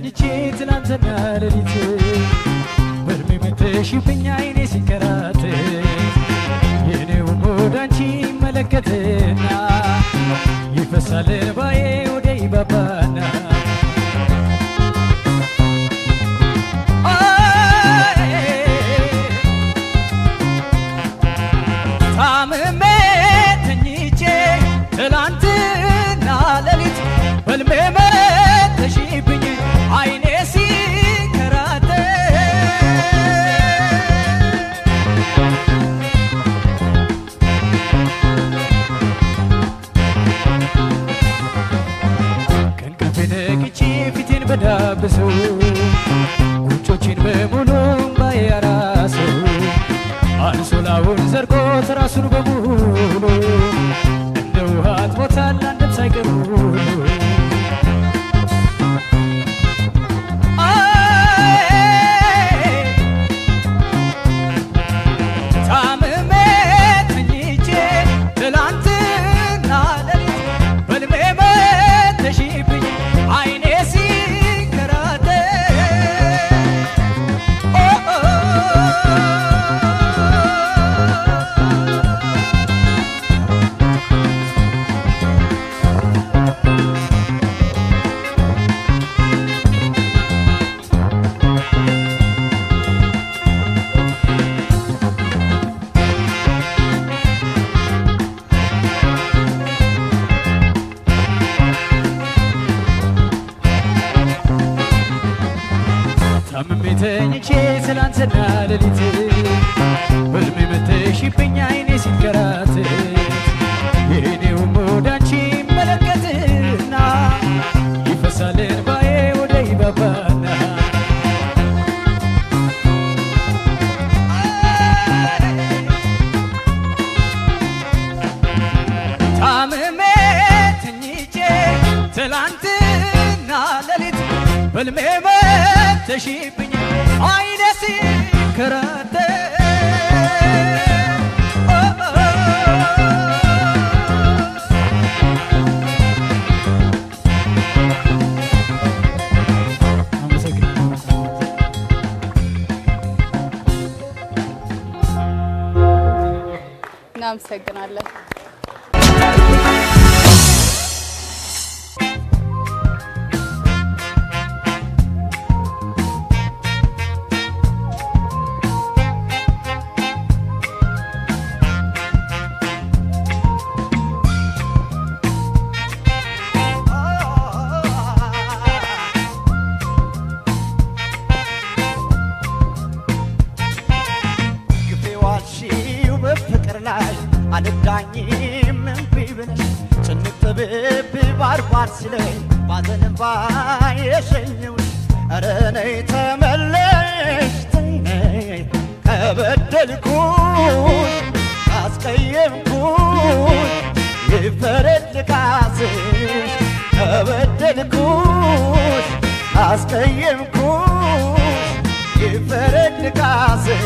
ተኝቼ ትናንትና ሌሊት በልሜ መተሽብኝ አይኔ ሲንከራተት የኔውን ወደ አንቺ መለከትና ይፈሳል እንባዬ ወደ ይባባና ታምሜ ተኝቼ ትላንትና ሌሊት በልሜ መተሽብኝ አይኔ ሲንከራተት ከእንቅልፌ ነቅቼ ፊቴን በዳብሰው ጉንጮቼን በሙሉ እምባዬ አራሰው አንሶላውን ዘርጎት ራሱን በሙሉ እንደ ውሃ አጥቦታል አንድም ሳይቀሩ ታምሜ ተኝቼ ትላንትና ሌሊት በልሜ መተሽብኝ አይኔ ሲንከራተት ታምሜ ተኝቼ ትላንትና ሌሊት በልሜ መተሽብኝ አይኔ ሲንከራተት የኔውም ወደ አንቺ መለከትና ይፈሳል እንባዬ ወደ ይባባና ታምሜ ተኝቼ ትላንትና ሌሊት በልሜ መተሽብኝ አይኔ ሲንከራተት እናመሰግናለን። አልዳኝም ቢብለሽ ጭንቅ ጥብብ ባርባር ሲለኝ ባዘንም ባየሸኘውሽ ኧረ ነይ ተመለሽ ተይ ከበደልኩሽ ካስቀየምኩሽ ይፈረድ ልካስሽ ከበደልኩሽ ካስቀየምኩሽ ይፈረድ ልካስሽ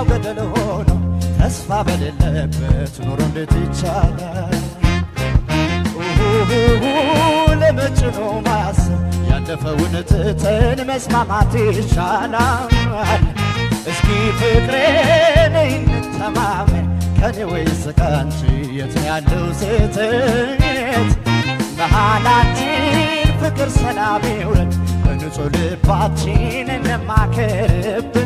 ገደል ሆኖ ተስፋ በሌለበት ኑሮ እንዴት ይቻላል? ለመጭኖ ማሰብ ያለፈውን ትተን መስማማት ይቻላል? እስኪ ፍቅሬ ነይ እንተማመን ከኔ ወይስ ከአንቺ የት ያለው ስህተት? መሃላችን ፍቅር ሰላም ይውረድ በንጹህ ልባችን እንማከርበት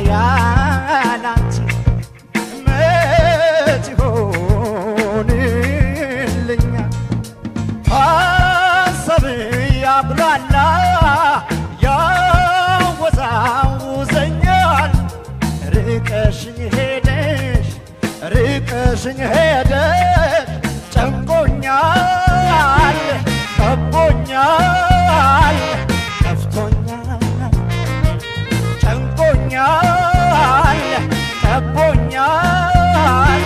ያላንቺ መች ይሆንልኛል? ሀሳብ ያብላላ ያወዛውዘኛል ርቀሽኝ ሄደሽ ጨንቆኛል ጠቦኛል ከፍቶኛል ጨንቆኛል ጠቦኛል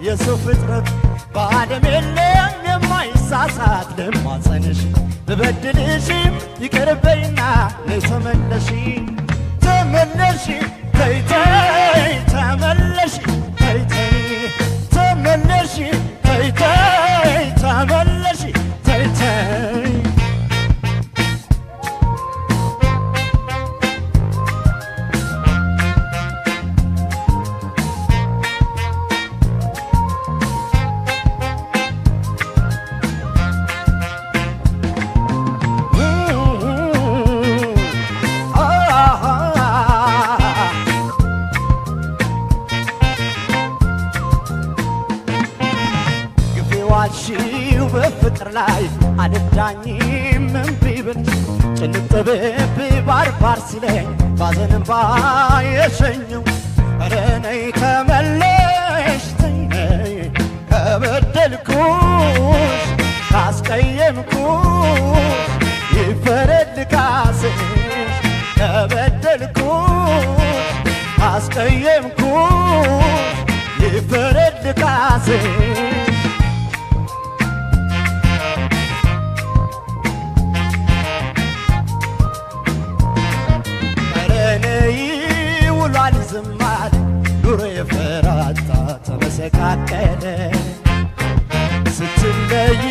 የሰው ፍጥረት በዓለም የለም የማይሳሳት ልማጸንሽ ብበድልሽም ይቅር በይና ነይ ተመለሺ ተመለሺ ተይ ተይ ተመለሺ ተይ ተይ ተመለሺ ተይ ተይ ተመለሺ ተይ ተይ ዋልሽው በፍቅር ላይ አልዳኝም እምቢ ብለሽ ጭንቅ ጥብብ ባርባር ሲለኝ ባዘንም ባየሸኘው ኧረ ነይ ተመለሽ ተይ ነይ ከበደልኩሽ ካስቀየምኩሽ ይፈረድ ካስሽ ከበደልኩሽ ካስቀየምኩሽ ይፈረድ ካስሽ ውሏል ዝም አለ ኑሮ የፈራታ ተመሰቃቀለ ስትለይ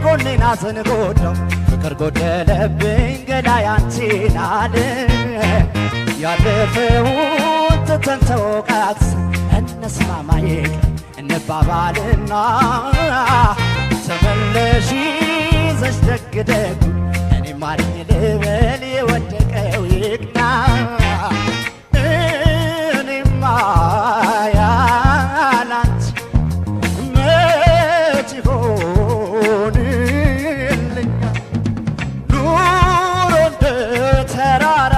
ጎኔን ሐዘን ጎዳው ፍቅር ጎደለብኝ ገላዬ አንቺን አለ ያለፈውን ትተን ተወቃቅሰን እንስማማ ይቅር እንባባልና ተመለሺ ይዘሽ ደግ ደጉን እኔም ማርኝ ልበል የወደቀው ይቅና እኔማ ያላንቺ መች ይሆንልኛል ኑሮ እንደ ተራራ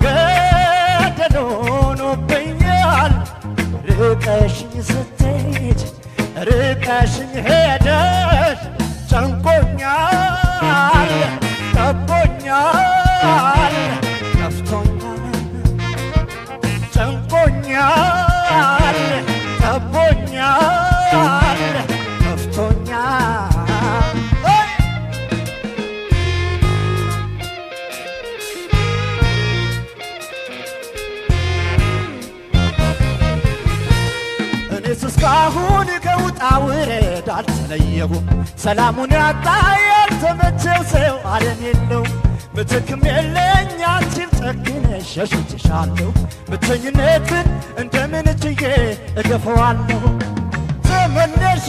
ገደል ሆኖብኛል ርቀሽኝ ስትሄጂ ርቀሽኝ ሄደሽ ጨንቆኛል ጠቦኛል ከፍቶኛል ጨንቆኛል ጠቦኛል ከፍቶኛል እኔስ እስካሁን ከውጣ ውረድ አልተለየሁም ሰላሙን ያጣ ያልተመቸው ሰው ዓለም የለው ምትክም የለኝ አንቺን ጨክነሽ ሸሽቼሻለሁ ብቸኝነትን እንደምን ችዬ እገፈዋለሁ ተመለሺ